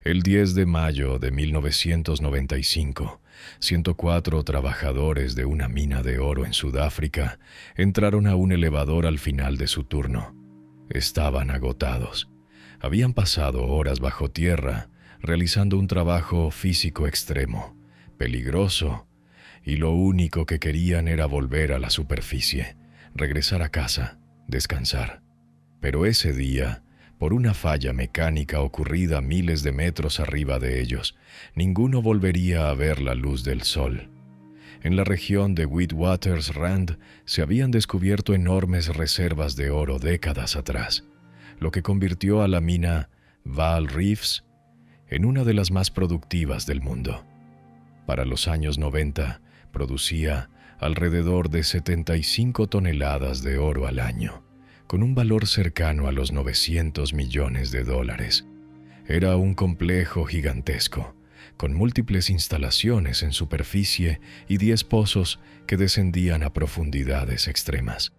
El 10 de mayo de 1995, 104 trabajadores de una mina de oro en Sudáfrica entraron a un elevador al final de su turno. Estaban agotados. Habían pasado horas bajo tierra, realizando un trabajo físico extremo, peligroso, y lo único que querían era volver a la superficie, regresar a casa, descansar. Pero ese día, por una falla mecánica ocurrida miles de metros arriba de ellos, ninguno volvería a ver la luz del sol. En la región de Witwatersrand se habían descubierto enormes reservas de oro décadas atrás, lo que convirtió a la mina Vaal Reefs en una de las más productivas del mundo. Para los años 90, producía alrededor de 75 toneladas de oro al año, con un valor cercano a los 900 millones de dólares. Era un complejo gigantesco, con múltiples instalaciones en superficie y 10 pozos que descendían a profundidades extremas.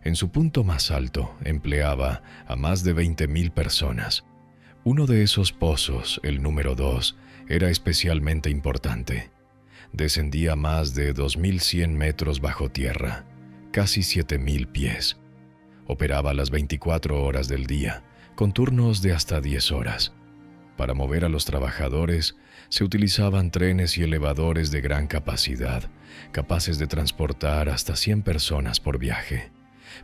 En su punto más alto empleaba a más de 20.000 personas. Uno de esos pozos, el número 2, era especialmente importante. Descendía más de 2.100 metros bajo tierra, casi 7.000 pies. Operaba las 24 horas del día, con turnos de hasta 10 horas. Para mover a los trabajadores, se utilizaban trenes y elevadores de gran capacidad, capaces de transportar hasta 100 personas por viaje.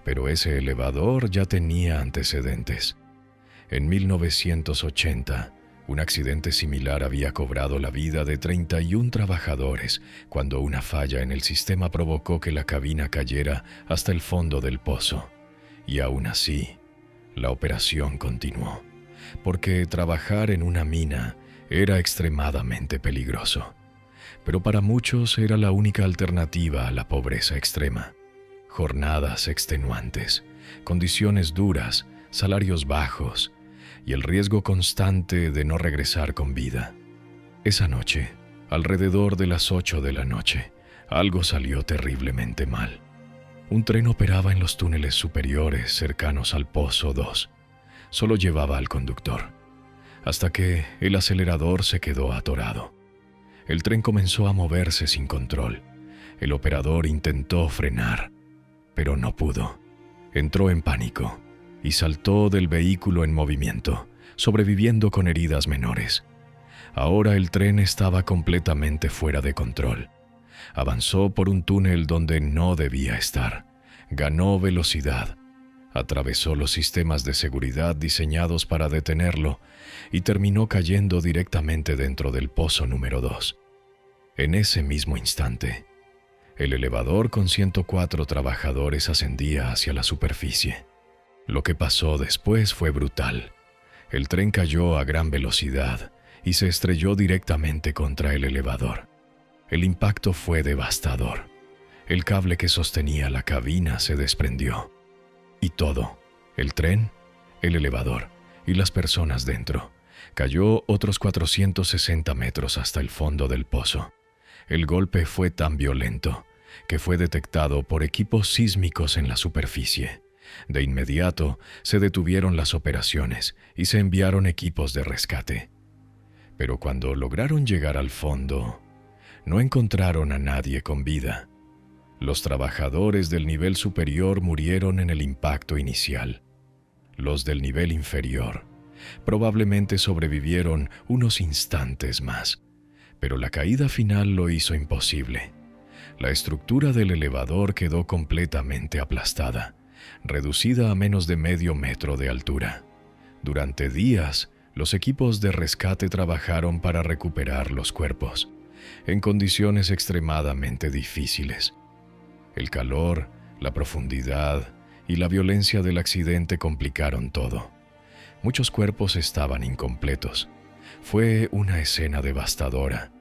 Pero ese elevador ya tenía antecedentes. En 1980, un accidente similar había cobrado la vida de 31 trabajadores cuando una falla en el sistema provocó que la cabina cayera hasta el fondo del pozo. Y aún así, la operación continuó, porque trabajar en una mina era extremadamente peligroso. Pero para muchos era la única alternativa a la pobreza extrema. Jornadas extenuantes, condiciones duras, salarios bajos y el riesgo constante de no regresar con vida. Esa noche, alrededor de las 8 de la noche, algo salió terriblemente mal. Un tren operaba en los túneles superiores cercanos al Pozo 2. Solo llevaba al conductor, hasta que el acelerador se quedó atorado. El tren comenzó a moverse sin control. El operador intentó frenar, pero no pudo. Entró en pánico y saltó del vehículo en movimiento, sobreviviendo con heridas menores. Ahora el tren estaba completamente fuera de control. Avanzó por un túnel donde no debía estar. Ganó velocidad. Atravesó los sistemas de seguridad diseñados para detenerlo y terminó cayendo directamente dentro del pozo número 2. En ese mismo instante, el elevador con 104 trabajadores ascendía hacia la superficie. Lo que pasó después fue brutal. El tren cayó a gran velocidad y se estrelló directamente contra el elevador. El impacto fue devastador. El cable que sostenía la cabina se desprendió. Y todo, el tren, el elevador y las personas dentro, cayó otros 460 metros hasta el fondo del pozo. El golpe fue tan violento que fue detectado por equipos sísmicos en la superficie. De inmediato se detuvieron las operaciones y se enviaron equipos de rescate. Pero cuando lograron llegar al fondo, no encontraron a nadie con vida. Los trabajadores del nivel superior murieron en el impacto inicial. Los del nivel inferior probablemente sobrevivieron unos instantes más, pero la caída final lo hizo imposible. La estructura del elevador quedó completamente aplastada, reducida a menos de medio metro de altura. Durante días, los equipos de rescate trabajaron para recuperar los cuerpos, en condiciones extremadamente difíciles. El calor, la profundidad y la violencia del accidente complicaron todo. Muchos cuerpos estaban incompletos. Fue una escena devastadora,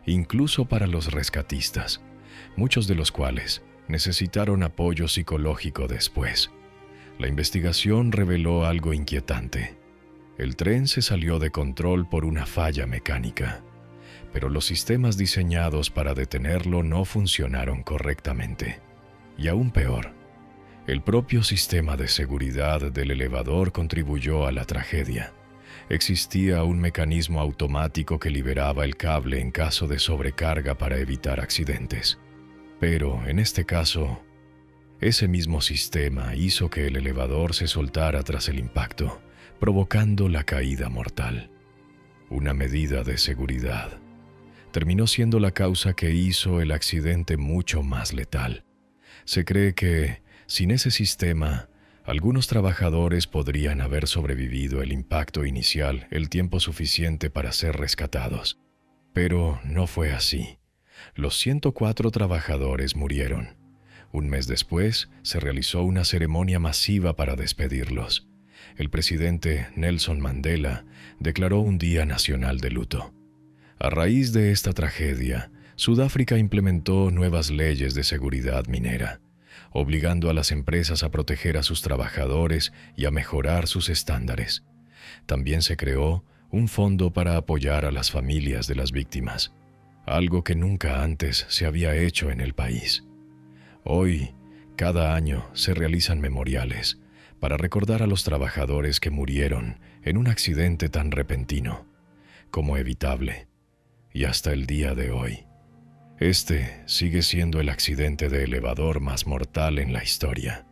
incluso para los rescatistas, muchos de los cuales necesitaron apoyo psicológico después. La investigación reveló algo inquietante. El tren se salió de control por una falla mecánica, pero los sistemas diseñados para detenerlo no funcionaron correctamente. Y aún peor, el propio sistema de seguridad del elevador contribuyó a la tragedia, existía un mecanismo automático que liberaba el cable en caso de sobrecarga para evitar accidentes. Pero, en este caso, ese mismo sistema hizo que el elevador se soltara tras el impacto, provocando la caída mortal. Una medida de seguridad. Terminó siendo la causa que hizo el accidente mucho más letal. Se cree que, sin ese sistema, algunos trabajadores podrían haber sobrevivido el impacto inicial el tiempo suficiente para ser rescatados. Pero no fue así. Los 104 trabajadores murieron. Un mes después, se realizó una ceremonia masiva para despedirlos. El presidente Nelson Mandela declaró un día nacional de luto. A raíz de esta tragedia, Sudáfrica implementó nuevas leyes de seguridad minera, obligando a las empresas a proteger a sus trabajadores y a mejorar sus estándares. También se creó un fondo para apoyar a las familias de las víctimas, algo que nunca antes se había hecho en el país. Hoy, cada año se realizan memoriales para recordar a los trabajadores que murieron en un accidente tan repentino como evitable, y hasta el día de hoy. Este sigue siendo el accidente de elevador más mortal en la historia.